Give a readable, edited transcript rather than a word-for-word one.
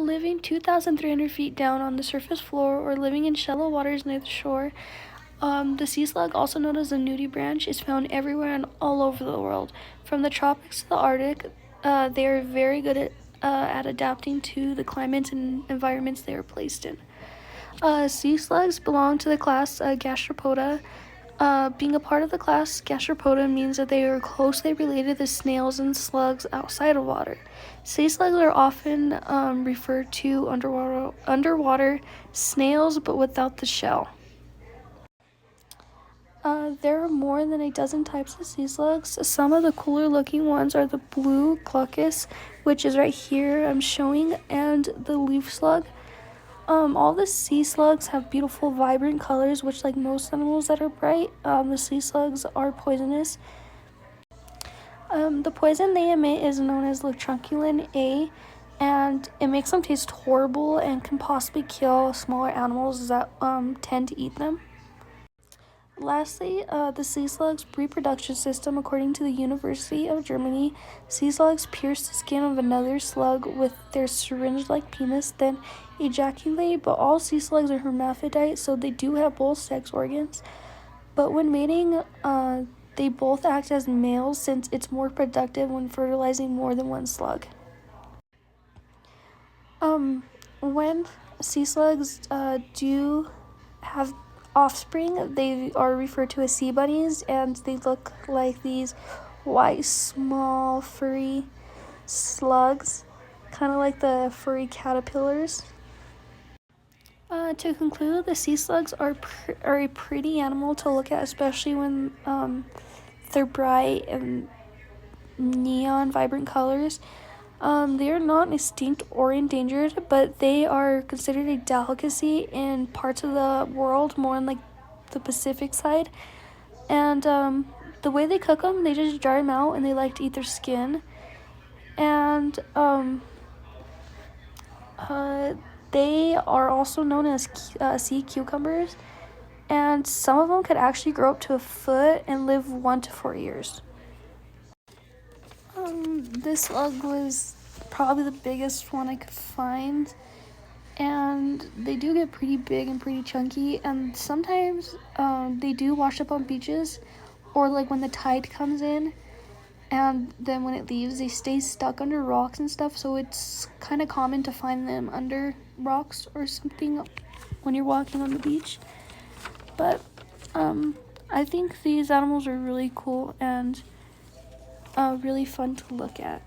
living 2,300 feet down on the surface floor or living in shallow waters near the shore. The sea slug, also known as the nudibranch, is found everywhere and all over the world. From the tropics to the Arctic, they are very good at adapting to the climates and environments they are placed in. Sea slugs belong to the class Gastropoda. Being a part of the class Gastropoda means that they are closely related to snails and slugs outside of water. Sea slugs are often referred to underwater snails, but without the shell. There are more than a dozen types of sea slugs. Some of the cooler looking ones are the blue cluckus, which is right here I'm showing, and the leaf slug. All the sea slugs have beautiful, vibrant colors, which, like most animals that are bright, the sea slugs are poisonous. The poison they emit is known as Letrunculin A, and it makes them taste horrible and can possibly kill smaller animals that tend to eat them. Lastly, the sea slug's reproduction system. According to the University of Germany, sea slugs pierce the skin of another slug with their syringe-like penis, then ejaculate, but all sea slugs are hermaphrodite, so they do have both sex organs. But when mating, they both act as males since it's more productive when fertilizing more than one slug. When sea slugs do have offspring, they are referred to as sea bunnies, and they look like these white, small, furry slugs, kind of like the furry caterpillars. To conclude, the sea slugs are a pretty animal to look at, especially when they're bright and neon, vibrant colors. They are not extinct or endangered, but they are considered a delicacy in parts of the world, more on like the Pacific side. And the way they cook them, they just dry them out, and they like to eat their skin. And they are also known as sea cucumbers, and some of them could actually grow up to a foot and live 1 to 4 years. This slug was probably the biggest one I could find, and they do get pretty big and pretty chunky, and sometimes they do wash up on beaches, or like when the tide comes in, and then when it leaves, they stay stuck under rocks and stuff, so it's kind of common to find them under rocks or something when you're walking on the beach. But I think these animals are really cool and really fun to look at.